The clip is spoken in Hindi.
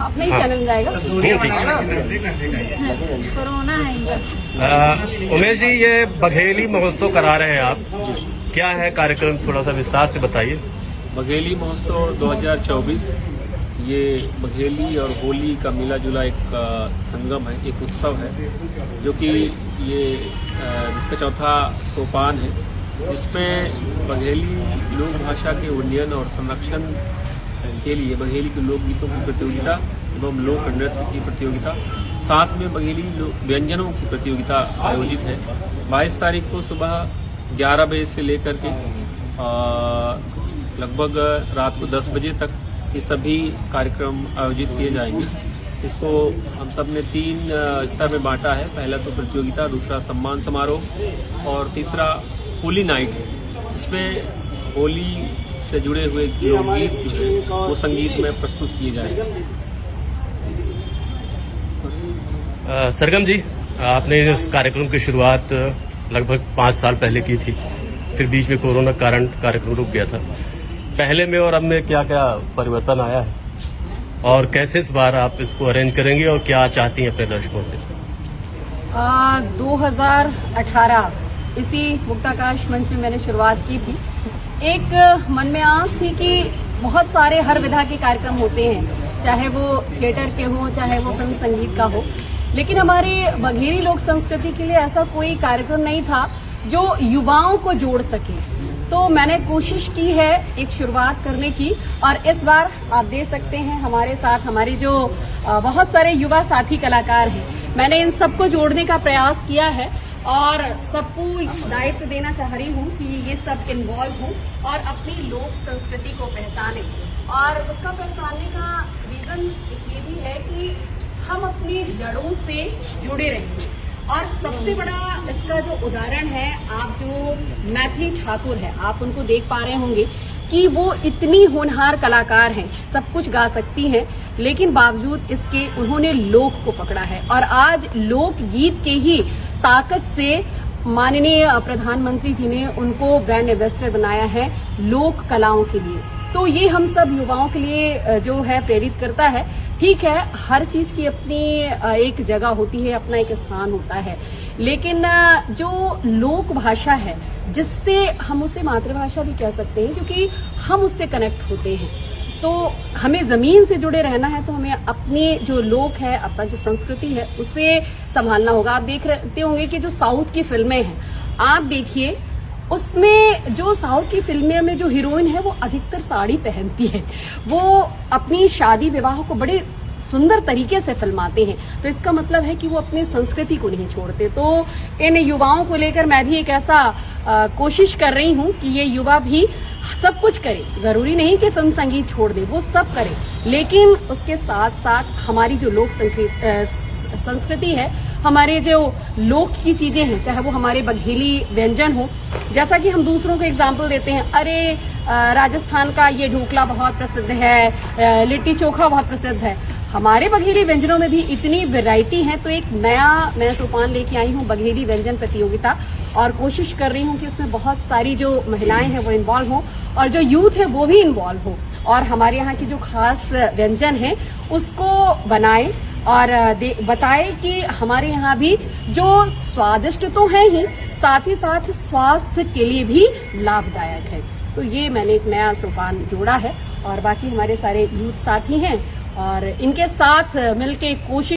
अपना ही चैनल जाएगा। कोरोना है इनका। उमेश जी, ये बघेली महोत्सव करा रहे हैं आप, क्या है कार्यक्रम, थोड़ा सा विस्तार से बताइए। बघेली महोत्सव 2024 ये बघेली और होली का मिला जुला एक संगम है, एक उत्सव है, जो कि ये जिसका चौथा सोपान है, जिसमें बघेली लोक भाषा के उन्नयन और संरक्षण के लिए बघेली के लोकगीतों की प्रतियोगिता एवं लोक नृत्य की प्रतियोगिता, साथ में बघेली व्यंजनों की प्रतियोगिता आयोजित है। 22 तारीख को सुबह 11 बजे से लेकर के लगभग रात को 10 बजे तक ये सभी कार्यक्रम आयोजित किए जाएंगे। इसको हम सब ने 3 स्तर में बांटा है। पहला तो प्रतियोगिता, दूसरा सम्मान समारोह और तीसरा होली नाइट्स, जिसमें होली से जुड़े हुए लोकगीत जो है वो संगीत में प्रस्तुत किए जाएंगे। सरगम जी, आपने इस कार्यक्रम की शुरुआत लगभग 5 साल पहले की थी, फिर बीच में कोरोना के कारण कार्यक्रम रुक गया था। पहले में और अब में क्या क्या परिवर्तन आया है, और कैसे इस बार आप इसको अरेंज करेंगे और क्या चाहती हैं अपने दर्शकों से? 2018 इसी मुक्ताकाश मंच में मैंने शुरुआत की थी। एक मन में आस थी कि बहुत सारे हर विधा के कार्यक्रम होते हैं, चाहे वो थिएटर के हों, चाहे वो फिल्म संगीत का हो, लेकिन हमारे बघेली लोक संस्कृति के लिए ऐसा कोई कार्यक्रम नहीं था जो युवाओं को जोड़ सके। तो मैंने कोशिश की है एक शुरुआत करने की, और इस बार आप देख सकते हैं हमारे साथ हमारे जो बहुत सारे युवा साथी कलाकार हैं। मैंने इन सबको जोड़ने का प्रयास किया है और सबको दायित्व देना चाह रही हूँ कि ये सब इन्वॉल्व हों और अपनी लोक संस्कृति को पहचाने। और उसका पहचानने का रीजन ये भी है कि हम अपनी जड़ों से जुड़े रहें। और सबसे बड़ा इसका जो उदाहरण है, आप जो मैथिली ठाकुर है, आप उनको देख पा रहे होंगे कि वो इतनी होनहार कलाकार हैं, सब कुछ गा सकती हैं, लेकिन बावजूद इसके उन्होंने लोक को पकड़ा है। और आज लोकगीत के ही ताकत से माननीय प्रधानमंत्री जी ने उनको ब्रांड एम्बेसडर बनाया है लोक कलाओं के लिए। तो ये हम सब युवाओं के लिए जो है प्रेरित करता है। ठीक है, हर चीज की अपनी एक जगह होती है, अपना एक स्थान होता है, लेकिन जो लोक भाषा है, जिससे हम उसे मातृभाषा भी कह सकते हैं, क्योंकि हम उससे कनेक्ट होते हैं। तो हमें जमीन से जुड़े रहना है, तो हमें अपनी जो लोक है, अपना जो संस्कृति है, उसे संभालना होगा। आप देख रहे होंगे कि जो साउथ की फिल्में हैं, आप देखिए उसमें जो साउथ की फिल्में में जो हीरोइन है वो अधिकतर साड़ी पहनती है, वो अपनी शादी विवाह को बड़े सुंदर तरीके से फिल्माते हैं। तो इसका मतलब है कि वो अपनी संस्कृति को नहीं छोड़ते। तो इन युवाओं को लेकर मैं भी एक ऐसा कोशिश कर रही हूं कि ये युवा भी सब कुछ करे। जरूरी नहीं कि फिल्म संगीत छोड़ दे, वो सब करे, लेकिन उसके साथ साथ हमारी जो लोक संस्कृति है, हमारे जो लोक की चीजें हैं, चाहे वो हमारे बघेली व्यंजन हो, जैसा कि हम दूसरों को एग्जाम्पल देते हैं, अरे राजस्थान का ये ढोकला बहुत प्रसिद्ध है, लिट्टी चोखा बहुत प्रसिद्ध है। हमारे बघेली व्यंजनों में भी इतनी वैरायटी है। तो एक नया मैं सोपान लेके आई हूँ, बघेली व्यंजन प्रतियोगिता, और कोशिश कर रही हूँ कि उसमें बहुत सारी जो महिलाएं हैं वो इन्वॉल्व हो और जो यूथ है वो भी इन्वॉल्व हो, और हमारे यहाँ की जो खास व्यंजन है उसको बनाए और बताए कि हमारे यहाँ भी जो स्वादिष्ट तो है ही, साथ ही साथ स्वास्थ्य के लिए भी लाभदायक है। तो ये मैंने एक नया सोपान जोड़ा है, और बाकी हमारे सारे यूथ साथी हैं और इनके साथ मिलके कोशिश